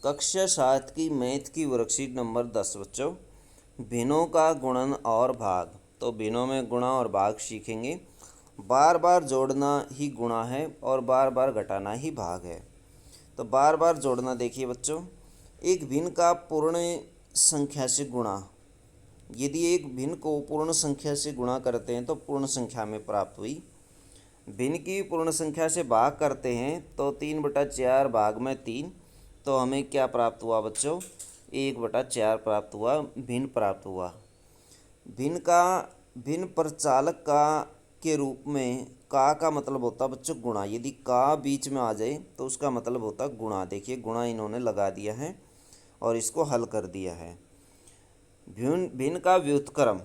कक्षा 7 की मैथ की वर्कशीट नंबर 10 बच्चों। भिन्नों का गुणन और भाग। तो भिन्नों में गुणा और भाग सीखेंगे। बार बार जोड़ना ही गुणा है और बार बार घटाना ही भाग है। तो बार बार जोड़ना देखिए बच्चों, एक भिन्न का पूर्ण संख्या से गुणा। यदि एक भिन्न को पूर्ण संख्या से गुणा करते हैं तो पूर्ण संख्या में प्राप्त हुई। भिन्न की पूर्ण संख्या से भाग करते हैं तो 3/4 भाग में 3, तो हमें क्या प्राप्त हुआ बच्चों? 1/4 प्राप्त हुआ, भिन्न प्राप्त हुआ। भिन्न प्रचालक का के रूप में का मतलब होता बच्चों गुणा। यदि का बीच में आ जाए तो उसका मतलब होता गुणा। देखिए गुणा इन्होंने लगा दिया है और इसको हल कर दिया है। भिन्न का व्युत्क्रम।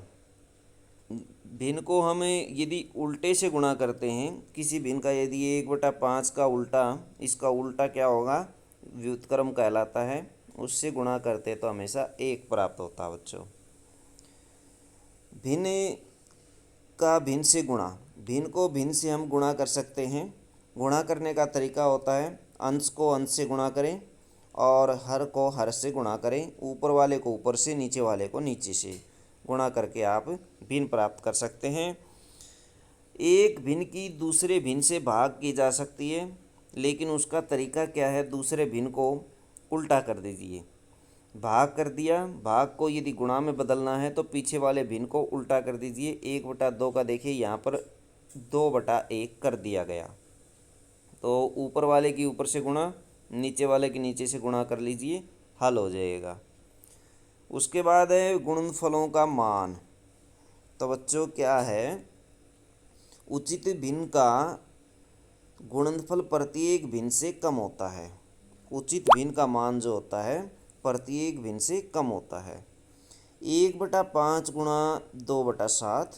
भिन्न को हमें यदि उल्टे से गुणा करते हैं, किसी भिन्न का यदि 1/5 का उल्टा, इसका उल्टा क्या होगा? व्युत्क्रम कहलाता है। उससे गुणा करते तो हमेशा 1 प्राप्त होता है बच्चों। भिन्न का भिन्न से गुणा। भिन्न को भिन्न से हम गुणा कर सकते हैं। गुणा करने का तरीका होता है अंश को अंश से गुणा करें और हर को हर से गुणा करें। ऊपर वाले को ऊपर से, नीचे वाले को नीचे से गुणा करके आप भिन्न प्राप्त कर सकते हैं। एक भिन्न की दूसरे भिन्न से भाग की जा सकती है, लेकिन उसका तरीका क्या है? दूसरे भिन्न को उल्टा कर दीजिए। भाग कर दिया, भाग को यदि गुणा में बदलना है तो पीछे वाले भिन्न को उल्टा कर दीजिए। 1/2 का देखिए यहाँ पर 2/1 कर दिया गया। तो ऊपर वाले की ऊपर से गुणा, नीचे वाले के नीचे से गुणा कर लीजिए, हल हो जाएगा। उसके बाद है गुणनफलों का मान। तो बच्चों क्या है? उचित भिन्न का गुणनफल प्रत्येक भिन्न से कम होता है। उचित भिन्न का मान जो होता है प्रत्येक भिन्न से कम होता है। 1/5 गुणा 2/7,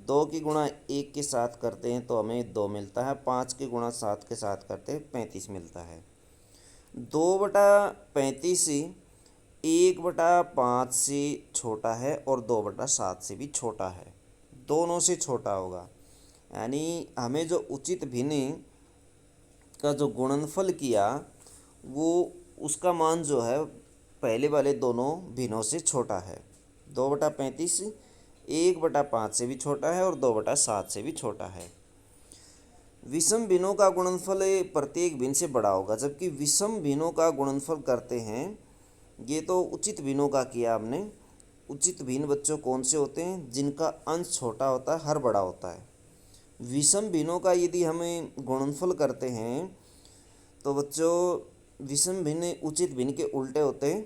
2 की गुणा 1 के साथ करते हैं तो हमें 2 मिलता है। 5 की गुणा 7 के साथ करते हैं 35 मिलता है। 2/35 1/5 से छोटा है और 2/7 से भी छोटा है, दोनों से छोटा होगा। यानी हमें जो उचित भिन्न का जो गुणनफल किया वो उसका मान जो है पहले वाले दोनों भिन्नों से छोटा है। 2/35 1/5 से भी छोटा है और 2/7 से भी छोटा है। विषम भिन्नों का गुणनफल प्रत्येक भिन्न से बड़ा होगा। जबकि विषम भिन्नों का गुणनफल करते हैं, ये तो उचित भिन्नों का किया हमने। उचित भिन्न बच्चों कौन से होते हैं? जिनका अंश छोटा होता है, हर बड़ा होता है। विषम भिन्नों का यदि हमें गुणनफल करते हैं तो बच्चों विषम भिन्न उचित भिन्न के उल्टे होते हैं,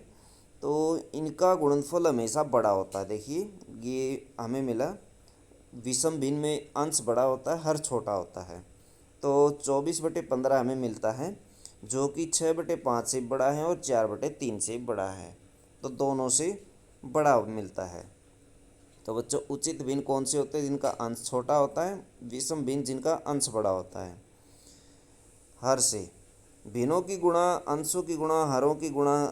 तो इनका गुणनफल हमेशा बड़ा होता है। देखिए ये हमें मिला, विषम भिन्न में अंश बड़ा होता है, हर छोटा होता है। तो 24/15 हमें मिलता है, जो कि 6/5 से बड़ा है और 4/3 से बड़ा है, तो दोनों से बड़ा मिलता है। तो बच्चों उचित भिन्न कौन से होते हैं? जिनका अंश छोटा होता है। विषम भिन्न जिनका अंश बड़ा होता है। हर से भिन्नों की गुणा, अंशों की गुणा, हरों की गुणा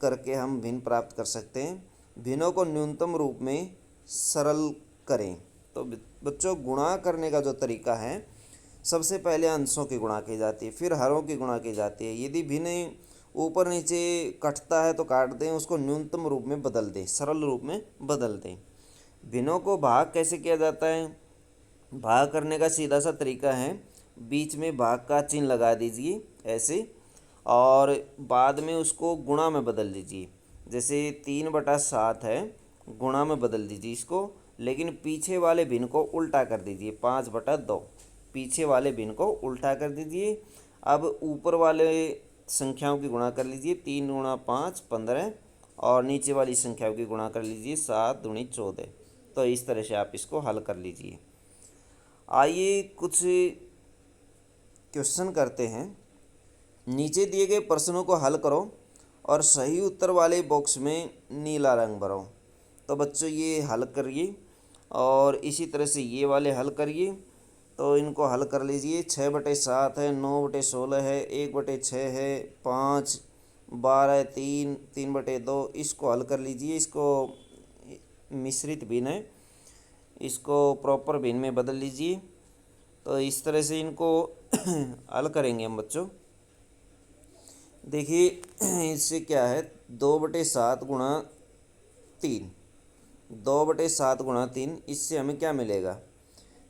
करके हम भिन्न प्राप्त कर सकते हैं। भिन्नों को न्यूनतम रूप में सरल करें। तो बच्चों गुणा करने का जो तरीका है, सबसे पहले अंशों की गुणा की जाती है, फिर हरों की गुणा की जाती है। यदि भिन्न ऊपर नीचे कटता है तो काट दें, उसको न्यूनतम रूप में बदल दें, सरल रूप में बदल दें। भिन्नों को भाग कैसे किया जाता है? भाग करने का सीधा सा तरीका है, बीच में भाग का चिन्ह लगा दीजिए ऐसे, और बाद में उसको गुणा में बदल दीजिए। जैसे 3/7 है, गुणा में बदल दीजिए इसको, लेकिन पीछे वाले भिन्न को उल्टा कर दीजिए। 5/2 पीछे वाले भिन्न को उल्टा कर दीजिए। अब ऊपर वाले संख्याओं की गुणा कर लीजिए। 3 गुणा 5 15, और नीचे वाली संख्याओं की गुणा कर लीजिए। 7 दूनी 14। तो इस तरह से आप इसको हल कर लीजिए। आइए कुछ क्वेश्चन करते हैं। नीचे दिए गए प्रश्नों को हल करो और सही उत्तर वाले बॉक्स में नीला रंग भरो। तो बच्चों ये हल करिए और इसी तरह से ये वाले हल करिए। तो इनको हल कर लीजिए। 6/7 है, 9/16 है, 1/6 है, 5 12 3 3/2। इसको हल कर लीजिए। इसको मिश्रित भिन्न है, इसको प्रॉपर भिन्न में बदल लीजिए। तो इस तरह से इनको हल करेंगे हम बच्चों। देखिए इससे क्या है, 2/7 गुणा 3, 2/7 गुणा 3, इससे हमें क्या मिलेगा,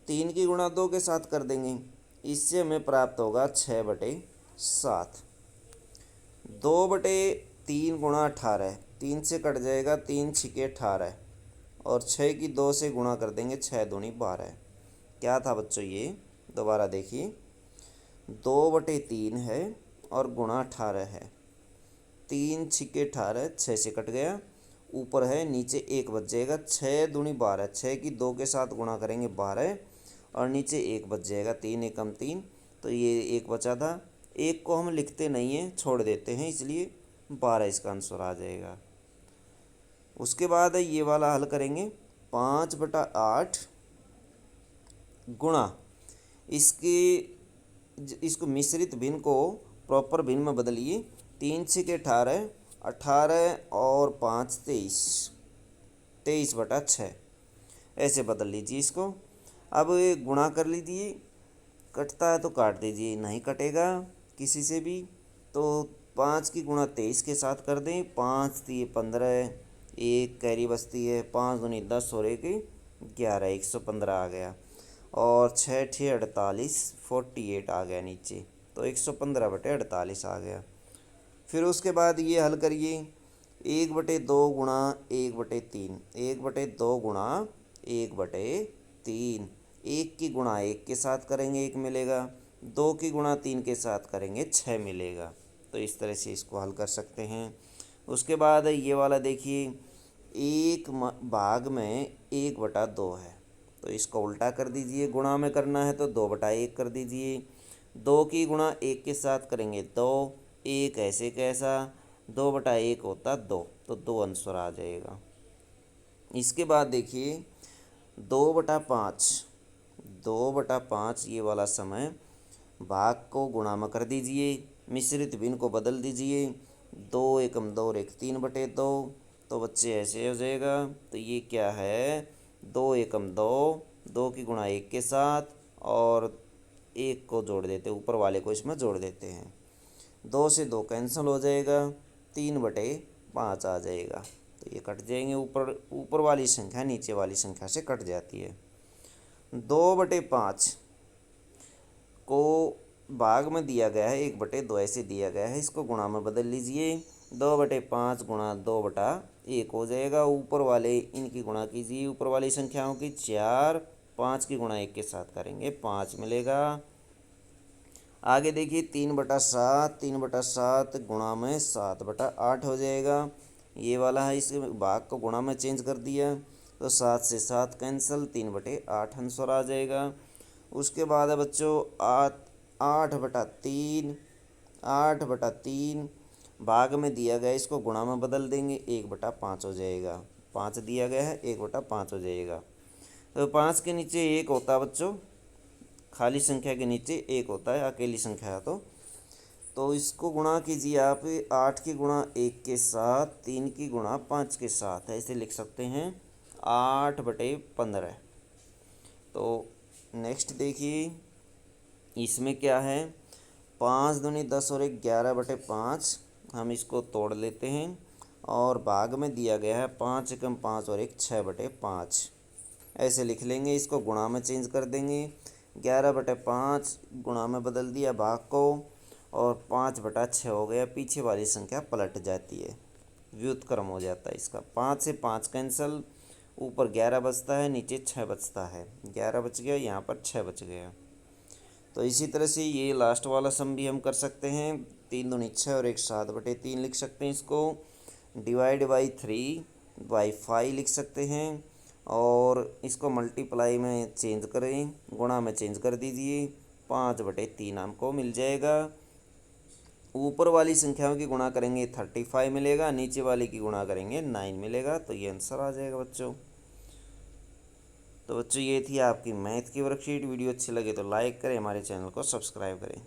3 की गुणा 2 के साथ कर देंगे, इससे हमें प्राप्त होगा 6/7। 2/3 गुणा 18, 3 से कट जाएगा, 3 छिके 18, और 6 की 2 से गुणा कर देंगे, 6 दूनी 12। क्या था बच्चों ये, दोबारा देखिए, 2/3 है और गुणा 18 है, 3 छिके 18, 6 से कट गया, ऊपर है नीचे 1 बच जाएगा, 6 दूनी 12, 6 की 2 के साथ गुणा करेंगे 12, और नीचे 1 बच जाएगा, 3 एकम 3, तो ये 1 बचा था, 1 को हम लिखते नहीं हैं, छोड़ देते हैं, इसलिए 12 इसका आंसर आ जाएगा। उसके बाद ये वाला हल करेंगे, 5/8 गुणा इसको मिश्रित भिन्न को प्रॉपर भिन्न में बदलिए, 3 छिके 18, 18 और 5 23, 23/6 ऐसे बदल लीजिए इसको। अब ये गुणा कर लीजिए, कटता है तो काट दीजिए, नहीं कटेगा किसी से भी, तो 5 की गुणा 23 के साथ कर दें, 5 3 15, 1 कैरी बचती है, 5 दूनी 10 और 1 11, 115 आ गया, और 6 6 48, 48 आ गया नीचे, तो 115/48 आ गया। फिर उसके बाद ये हल करिए, 1/2 गुणा 1/3, 1/2 गुणा 1/3, 1 की गुणा 1 के साथ करेंगे 1 मिलेगा, 2 की गुणा 3 के साथ करेंगे 6 मिलेगा। तो इस तरह से इसको हल कर सकते हैं। उसके बाद ये वाला देखिए, एक भाग में 1/2 है, तो इसको उल्टा कर दीजिए, गुणा में करना है तो 2/1 कर दीजिए, 2 की गुणा 1 के साथ करेंगे 2, 1 ऐसे कैसा, 2/1 होता 2, तो 2 आंसर आ जाएगा। इसके बाद देखिए 2/5, 2/5 ये वाला समय, भाग को गुणा में कर दीजिए, मिश्रित भिन्न को बदल दीजिए, 2 एकम 2 और 1 3/2, तो बच्चे ऐसे हो जाएगा। तो ये क्या है, 2 एकम 2, 2 की गुणा 1 के साथ, और 1 को जोड़ देते, ऊपर वाले को इसमें जोड़ देते हैं, 2 से 2 कैंसिल हो जाएगा, 3/5 आ जाएगा। तो ये कट जाएंगे, ऊपर वाली संख्या नीचे वाली संख्या से कट जाती है। 2/5 को भाग में दिया गया है, 1/2 ऐसे दिया गया है, इसको गुणा में बदल लीजिए, 2/5 गुणा 2/1 हो जाएगा, ऊपर वाले इनकी गुणा कीजिए, ऊपर वाली संख्याओं की 4, 5 की गुणा 1 के साथ करेंगे 5 मिलेगा। आगे देखिए 3/7, 3/7 गुणा में 7/8 हो जाएगा, ये वाला है, इस भाग को गुणा में चेंज कर दिया, तो 7 से 7 कैंसिल, 3/8 आंसर आ जाएगा। उसके बाद है बच्चों 8/3, 8/3 भाग में दिया गया, इसको गुणा में बदल देंगे, 1/5 हो जाएगा, 5 दिया गया है, 1/5 हो जाएगा। तो 5 के नीचे 1 होता है बच्चों, खाली संख्या के नीचे 1 होता है, अकेली संख्या है तो इसको गुणा कीजिए आप, 8 की गुणा 1 के साथ, 3 की गुणा 5 के साथ, ऐसे लिख सकते हैं 8/15। तो नेक्स्ट देखिए, इसमें क्या है, 5 दूनी 10 और 1 11/5, हम इसको तोड़ लेते हैं, और भाग में दिया गया है 5 एकम 5 और 1 6/5, ऐसे लिख लेंगे, इसको गुणा में चेंज कर देंगे, 11/5 गुणा में बदल दिया भाग को, और 5/6 हो गया, पीछे वाली संख्या पलट जाती है, व्युत्क्रम हो जाता है इसका, 5 से 5 कैंसिल, ऊपर 11 बचता है, नीचे 6 बचता है, 11 बच गया, यहाँ पर 6 बच गया। तो इसी तरह से ये लास्ट वाला सम भी हम कर सकते हैं, 3 दूनी 6 और 1 7/3 लिख सकते हैं, इसको डिवाइड बाई 3/5 लिख सकते हैं, और इसको मल्टीप्लाई में चेंज करें, गुणा में चेंज कर दीजिए, 5/3 हमको मिल जाएगा। ऊपर वाली संख्याओं की गुणा करेंगे 35 मिलेगा, नीचे वाली की गुणा करेंगे 9 मिलेगा, तो ये आंसर आ जाएगा बच्चों। तो बच्चों ये थी आपकी मैथ की वर्कशीट। वीडियो अच्छी लगे तो लाइक करें, हमारे चैनल को सब्सक्राइब करें।